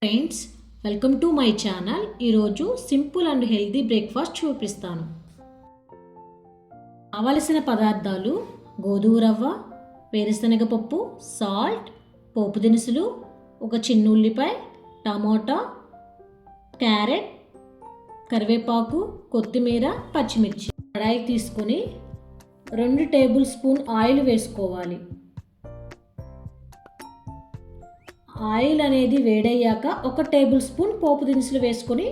Friends, welcome to my channel. ఈరోజు simple and healthy breakfast చూపిస్తాను. కావలసిన పదార్థాలు: గోధుమ రవ్వ, వేరుశనగ పప్పు, సాల్ట్, పోపు దినుసులు, ఒక చిన్న ఉల్లిపాయ, టమోటా, క్యారెట్, కరివేపాకు, కొత్తిమీర, పచ్చిమిర్చి. కడాయి తీసుకొని 2 టేబుల్ స్పూన్ ఆయిల్ వేసుకోవాలి. ఆయిల్ అనేది వేడయ్యాక 1 టేబుల్ స్పూన్ పోపు దినుసులు వేసుకొని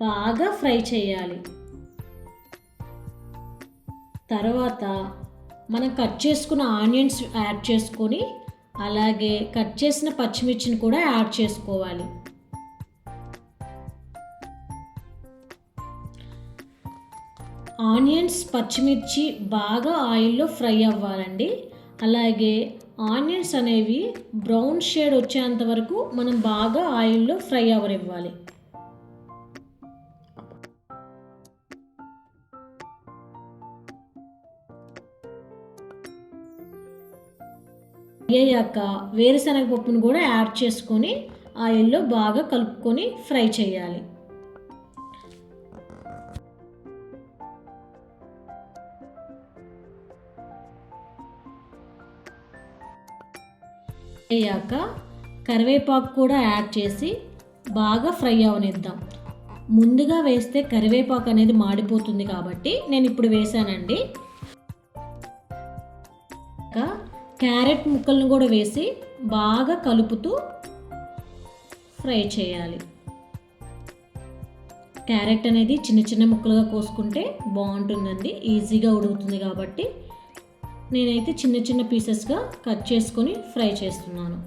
బాగా ఫ్రై చేయాలి. తర్వాత మనం కట్ చేసుకున్న ఆనియన్స్ యాడ్ చేసుకొని, అలాగే కట్ చేసిన పచ్చిమిర్చిని కూడా యాడ్ చేసుకోవాలి. ఆనియన్స్, పచ్చిమిర్చి బాగా ఆయిల్లో ఫ్రై అవ్వాలండి. అలాగే ఆనియన్స్ అనేవి బ్రౌన్ షేడ్ వచ్చేంత వరకు మనం బాగా ఆయిల్లో ఫ్రై అవ్వనివ్వాలి. అయ్యాక వేరుశనగ పప్పును కూడా యాడ్ చేసుకొని ఆయిల్లో బాగా కలుపుకొని ఫ్రై చేయాలి. అయ్యాక కరివేపాకు కూడా యాడ్ చేసి బాగా ఫ్రై అవనిద్దాం. ముందుగా వేస్తే కరివేపాకు అనేది మాడిపోతుంది కాబట్టి నేను ఇప్పుడు వేసానండి. క్యారెట్ ముక్కలను కూడా వేసి బాగా కలుపుతూ ఫ్రై చేయాలి. క్యారెట్ అనేది చిన్న చిన్న ముక్కలుగా కోసుకుంటే బాగుంటుందండి, ఈజీగా ఉడుకుతుంది కాబట్టి నేనైతే చిన్న చిన్న పీసెస్గా కట్ చేసుకొని ఫ్రై చేస్తున్నాను.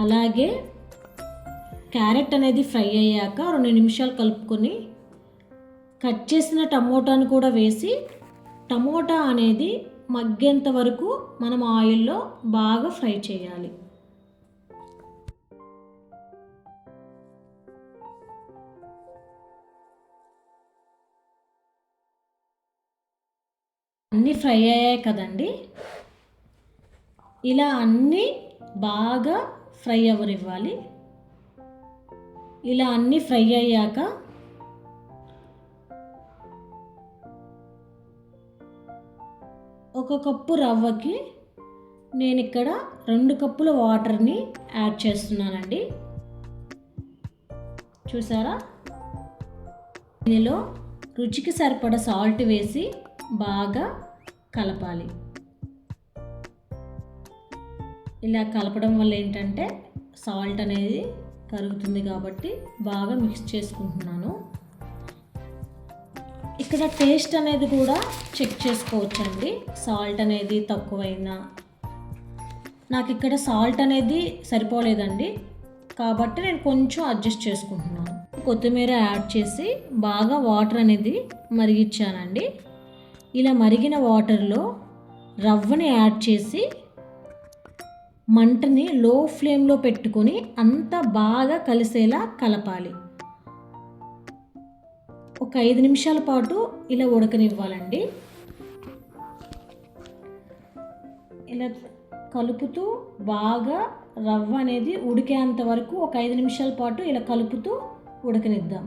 అలాగే క్యారెట్ అనేది ఫ్రై అయ్యాక 2 నిమిషాలు కలుపుకొని కట్ చేసిన టమోటాను కూడా వేసి టమోటా అనేది మగ్గేంత వరకు మనం ఆయిల్లో బాగా ఫ్రై చేయాలి. అన్నీ ఫ్రై అయ్యాయి కదండి. ఇలా అన్నీ బాగా ఫ్రై అవ్వనివ్వాలి. ఇలా అన్నీ ఫ్రై అయ్యాక ఒక కప్పు రవ్వకి నేను ఇక్కడ 2 కప్పుల వాటర్ని యాడ్ చేస్తున్నానండి. చూసారా? దీనిలో రుచికి సరిపడా సాల్ట్ వేసి బాగా కలపాలి. ఇలా కలపడం వల్ల ఏంటంటే సాల్ట్ అనేది కరుగుతుంది కాబట్టి బాగా మిక్స్ చేసుకుంటున్నాను. ఇక్కడ టేస్ట్ అనేది కూడా చెక్ చేసుకోవచ్చండి. సాల్ట్ అనేది తక్కువైనా, నాకు ఇక్కడ సాల్ట్ అనేది సరిపోలేదండి కాబట్టి నేను కొంచెం అడ్జస్ట్ చేసుకుంటున్నాను. కొత్తిమీర యాడ్ చేసి బాగా వాటర్ అనేది మరిగించానండి. ఇలా మరిగిన వాటర్లో రవ్వని యాడ్ చేసి మంటని లో ఫ్లేమ్లో పెట్టుకొని అంతా బాగా కలిసేలా కలపాలి. ఒక 5 నిమిషాల పాటు ఇలా ఉడకనివ్వాలండి. ఇలా కలుపుతూ బాగా రవ్వ అనేది ఉడికేంత వరకు ఒక 5 నిమిషాల పాటు ఇలా కలుపుతూ ఉడకనిద్దాం.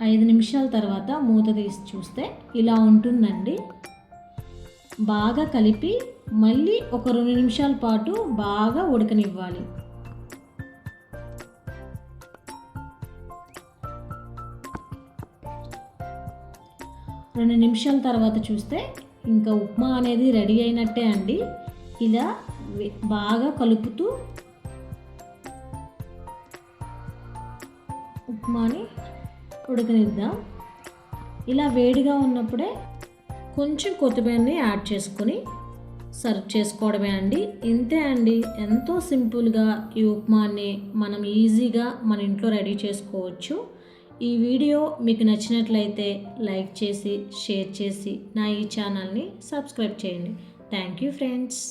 5 నిమిషాల తర్వాత మూత తీసి చూస్తే ఇలా ఉంటుందండి. బాగా కలిపి మళ్ళీ ఒక 2 నిమిషాల పాటు బాగా ఉడకనివ్వాలి. రెండు నిమిషాల తర్వాత చూస్తే ఇంకా ఉప్మా అనేది రెడీ అయినట్టే అండి. ఇలా బాగా కలుపుతూ ఉప్మాని ఉడకనిద్దాం. ఇలా వేడిగా ఉన్నప్పుడే కొంచెం కొత్తిమీరని యాడ్ చేసుకొని సర్వ్ చేసుకోవడమే అండి. ఇంతే అండి, ఎంతో సింపుల్గా ఈ ఉప్మాని మనం ఈజీగా మన ఇంట్లో రెడీ చేసుకోవచ్చు. ఈ వీడియో మీకు నచ్చినట్లయితే లైక్ చేసి, షేర్ చేసి నా ఈ ఛానల్ని సబ్స్క్రైబ్ చేయండి. Thank you friends.